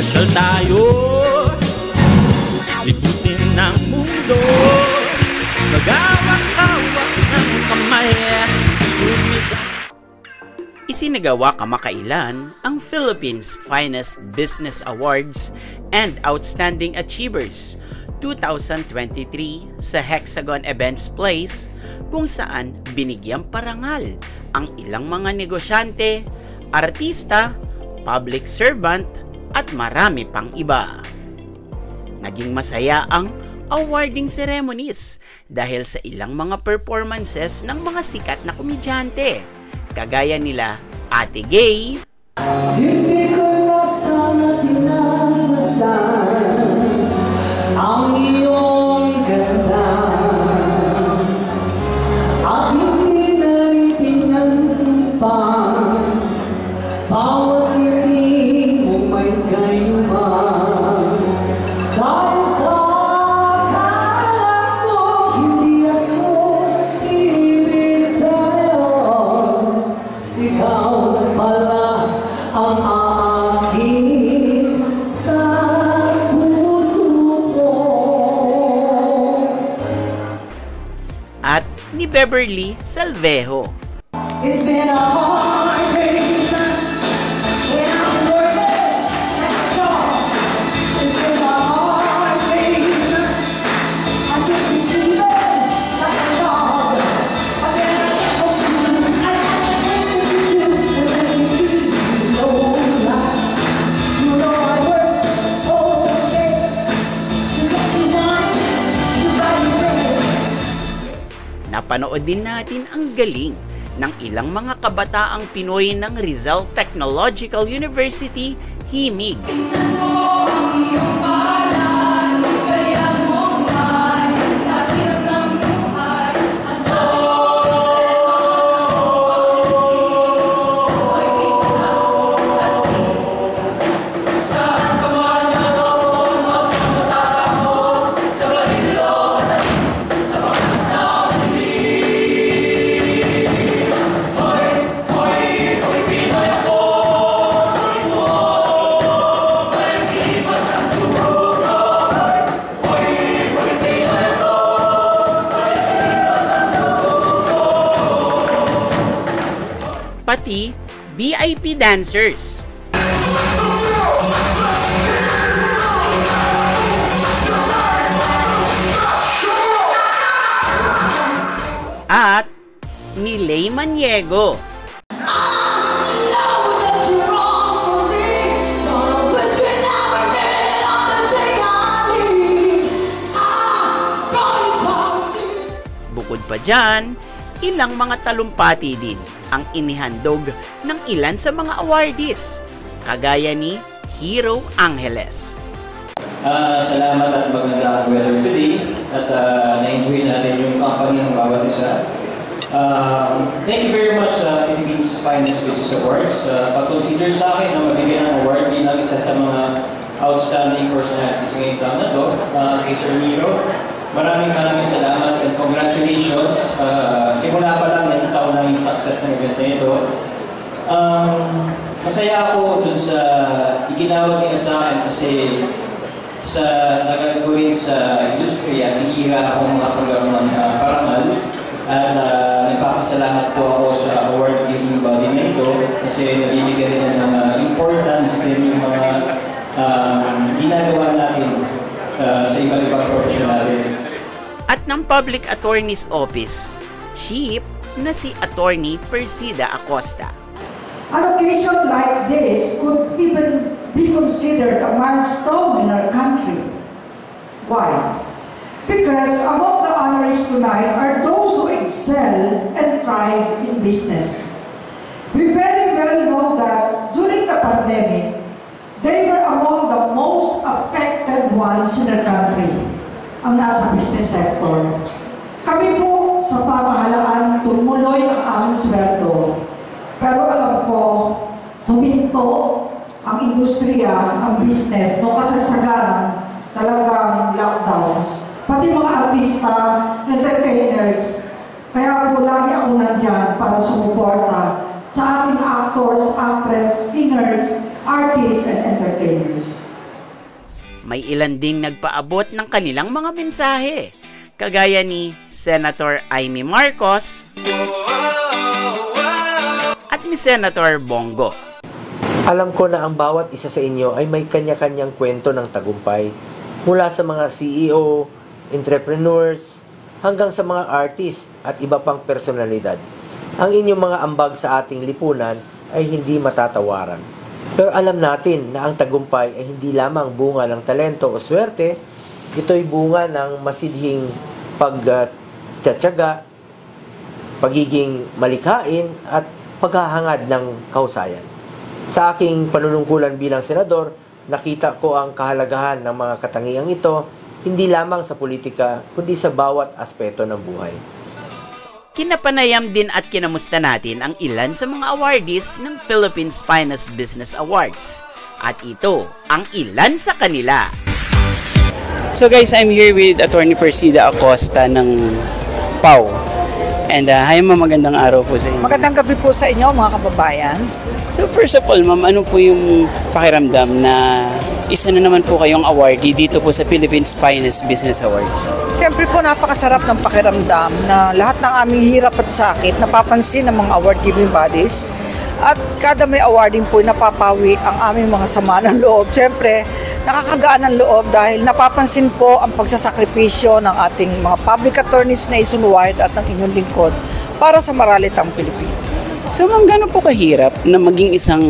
Masyal tayo, libutin ng mundo, magawak-hawak ng kamay. Isinagawa kamakailan ang Philippines Finest Business Awards and Outstanding Achievers 2023 sa Hexagon Events Place, kung saan binigyang parangal ang ilang mga negosyante, artista, public servant at marami pang iba. Naging masaya ang awarding ceremonies dahil sa ilang mga performances ng mga sikat na komedyante, kagaya nila Ate Gay, hindi ko na sana pinagmasdan ang iyong ganda at hindi na rin pinagsimpan bawat ngiti mo may kayuman. Dahil sa akala ko hindi ako ibig sa'yo, ikaw pala ang aking sa puso ko. at ni Beverly Salvejo. It's been a hard day when I'm working at all. It's been a hard day. I should be sleeping like a dog, but then I get home and I listen to you when you know I work all day. You get me right, you buy me rest. Napanood din natin ang galing ng ilang mga kabataang Pinoy ng Rizal Technological University, HIMIG. Pati VIP dancers. At ni Lay Maniego. Bukod pa dyan, ilang mga talumpati din ang inihandog ng ilan sa mga awardees, kagaya ni Hero Angeles. Salamat at magandang weather today at na-enjoy natin yung company ng bawat isa. Thank you very much Philippines Finest Business Awards. Pag-consider sa akin na mabigyan ng award bilang isa sa mga outstanding personalities ngayong taon na to, kay Sir Miro. Maraming salamat and congratulations. Simula pa lang yung taon na yung success ng event na ito. Masaya ako dun sa iginawag niya sa akin kasi sa nagagawin sa industriya, hihira akong makatagawang ng parangal at nagpapasalamat po ako sa award-giving body na ito kasi nabibigyan rin ng importance din yung mga ginagawa natin sa iba't-ibang professional din. At ng Public Attorney's Office, Chief na si Attorney Persida Acosta. An occasion like this could even be considered a milestone in our country. Why? Because among the honorees tonight are those who excel and thrive in business. We very well know that during the pandemic, they were among the most affected ones in our country, ang nasa business sector. Kami po sa pamahalaan tumuloy ang aming sweldo. Pero alam ko, huminto ang industriya, ang business, no kasasagaran talagang lockdowns. Pati mga artista, entertainers. Kaya po lagi ako nandyan para sumuporta sa ating actors, actress, singers, artists, and entertainers. may ilan ding nagpaabot ng kanilang mga mensahe, kagaya ni Senator Amy Marcos at ni Senator Bongo. Alam ko na ang bawat isa sa inyo ay may kanya-kanyang kwento ng tagumpay, mula sa mga CEO, entrepreneurs, hanggang sa mga artist at iba pang personalidad. Ang inyong mga ambag sa ating lipunan ay hindi matatawaran. Pero alam natin na ang tagumpay ay hindi lamang bunga ng talento o swerte, ito'y bunga ng masidhing pagtsatsaga, pagiging malikhain at paghahangad ng kahusayan. Sa aking panunungkulan bilang senador, nakita ko ang kahalagahan ng mga katangiang ito, hindi lamang sa politika, kundi sa bawat aspeto ng buhay. Kinapanayam din at kinamusta natin ang ilan sa mga awardees ng Philippines Finest Business Awards. At ito ang ilan sa kanila. So guys, I'm here with Attorney Persida Acosta ng PAW. And hi ma'am, magandang araw po sa inyo. Magandang gabi po sa inyo mga kababayan. So first of all ma'am, ano po yung pakiramdam na isa na naman po kayong awardee dito po sa Philippines Finest Business Awards? Siyempre po napakasarap ng pakiramdam na lahat ng aming hirap at sakit napapansin ng mga award-giving bodies at kada may awarding po napapawi ang aming mga sama ng loob. Siyempre, nakakagaan ng loob dahil napapansin po ang pagsasakripisyo ng ating mga public attorneys nationwide at ng inyong lingkod para sa maralitang Pilipino. So ma'am, gano'n po kahirap na maging isang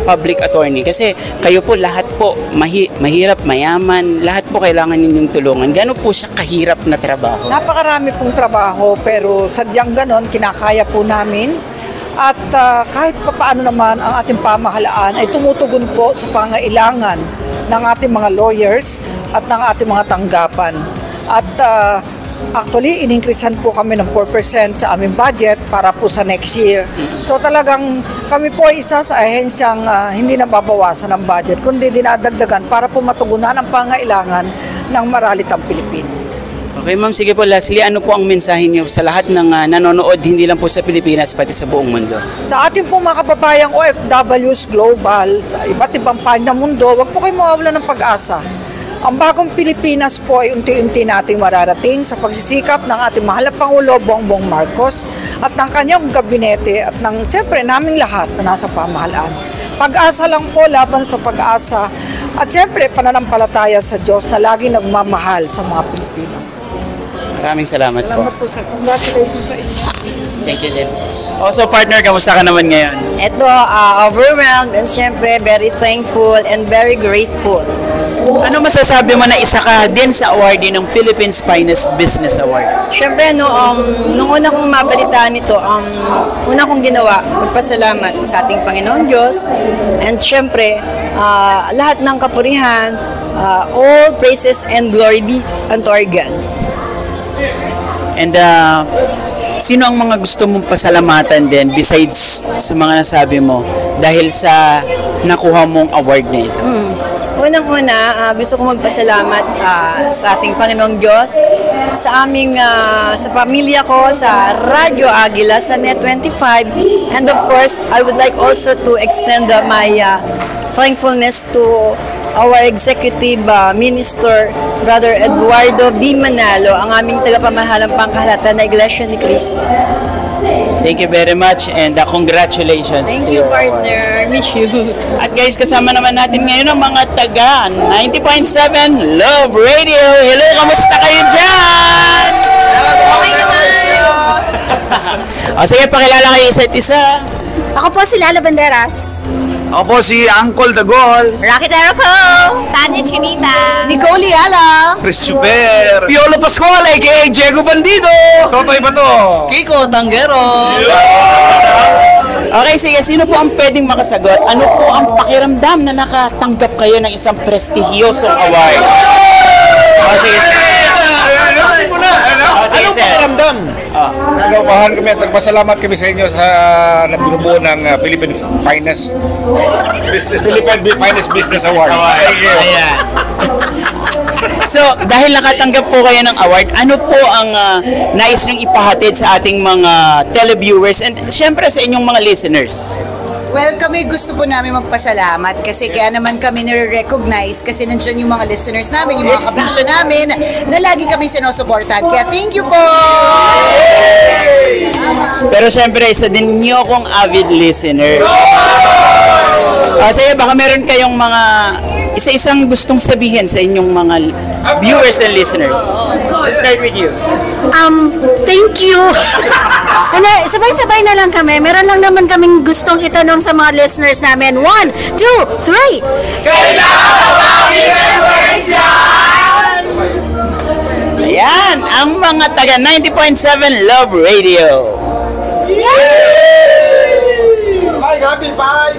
public attorney? Kasi kayo po lahat po, mahirap, mayaman, lahat po kailangan ninyong tulungan. Gano'n po siya kahirap na trabaho? Napakarami pong trabaho pero sadyang ganon, kinakaya po namin. At kahit paano naman ang ating pamahalaan ay tumutugon po sa pangailangan ng ating mga lawyers at ng ating mga tanggapan. At actually, in-increasean po kami ng 4% sa aming budget para po sa next year. So talagang kami po ay isa sa ahensyang hindi nababawasan ng budget, kundi dinadagdagan para po matugunan ang pangailangan ng maralitang Pilipino. Okay ma'am, sige po, lastly, ano po ang mensahe niyo sa lahat ng nanonood, hindi lang po sa Pilipinas, pati sa buong mundo? Sa ating po mga kababayang OFWs global, sa iba't ibang panig ng mundo, huwag po kayo mawawalan ng pag-asa. Ang bagong Pilipinas po ay unti-unti nating mararating sa pagsisikap ng ating mahal na Pangulo Bongbong Marcos at ng kanyang gabinete at ng siyempre naming lahat na nasa pamahalaan. Pag-asa lang po laban sa pag-asa at siyempre pananampalataya sa Diyos na laging nagmamahal sa mga Pilipino. Maraming salamat po. Salamat po sir. Congratulations sa inyo. Thank you din. Also partner, kamusta ka naman ngayon? Ito, overwhelmed and syempre very thankful and very grateful. Ano masasabi mo na isa ka din sa awardee ng Philippines Finest Business Awards? Syempre, nung una kong mabalitaan ito, una kong ginawa, magpasalamat sa ating Panginoon Diyos. And syempre, lahat ng kapurihan, all praises and glory be unto our God. And sino ang mga gusto mong pasalamatan din besides sa mga nasabi mo dahil sa nakuha mong award na ito? Unang-una, gusto ko magpasalamat sa ating Panginoong Diyos, sa aming, sa pamilya ko, sa Radyo Agila, sa Net25, and of course, I would like also to extend my thankfulness to our Executive Minister, Brother Eduardo D. Manalo, ang aming tagapamahalang pangkahalatan na Iglesia ni Cristo. Thank you very much and congratulations. Thank to you, your partner. Miss you. At guys, kasama naman natin ngayon ang mga taga 90.7 Love Radio. Hello, kamusta kayo dyan? Okay naman. O sige, pakilala kayo isa't isa. Ako po si Lala Banderas. Ako po si Uncle Dagol. Rocket Arrow po. Tanya Chinita. Nicole Yala. Chris Chuper. Piolo Pascual, a.k.a. Diego Bandido. Totoy ba to? Kiko Tanggero. Okay, sige, sino po ang pwedeng makasagot? Ano po ang pakiramdam na nakatanggap kayo ng isang prestigyosong award? O sige, Anong pakiramdam? Nagpapahan kami at nagpasalamat kami sa inyo sa binubuo ng Philippine Finest Business Awards. Ayan. So, dahil nakatanggap po kayo ng award, ano po ang nais niyong ipahatid sa ating mga televiewers and syempre sa inyong mga listeners? Well, kami gusto po namin magpasalamat kasi kaya naman kami nire-recognize kasi nandiyan yung mga listeners namin, yung mga kabisyo namin na lagi kami sinusuportahan. Kaya thank you po! Pero syempre, isa din niyo akong avid listener. Kasi baka meron kayong mga isa-isang gustong sabihin sa inyong mga viewers and listeners. Let's start with you. Thank you. Sabay-sabay na lang kami. Meron lang naman kaming gustong itanong sa mga listeners namin. 1, 2, 3. Kailangan pa ba i-reverse yan? Ayan, ang mga taga 90.7 Love Radio. Bye, Gabi, bye!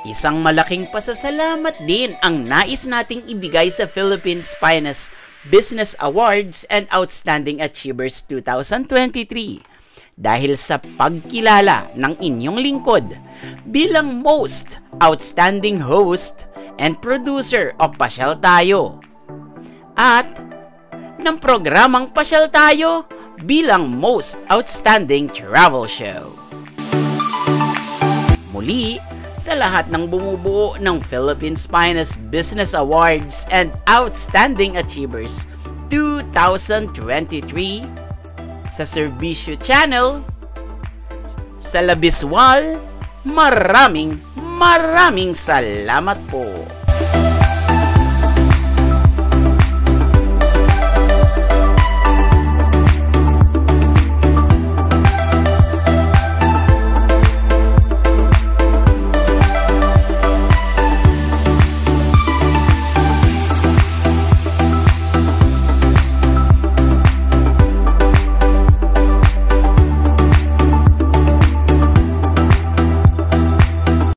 Isang malaking pasasalamat din ang nais nating ibigay sa Philippines Finest Business Awards and Outstanding Achievers 2023 dahil sa pagkilala ng inyong lingkod bilang Most Outstanding Host and Producer of Pasyal Tayo at ng programang Pasyal Tayo bilang Most Outstanding Travel Show. Muli, sa lahat ng bumubuo ng Philippines Finest Business Awards and Outstanding Achievers 2023, sa Servicio Channel, sa Labiswal, maraming salamat po.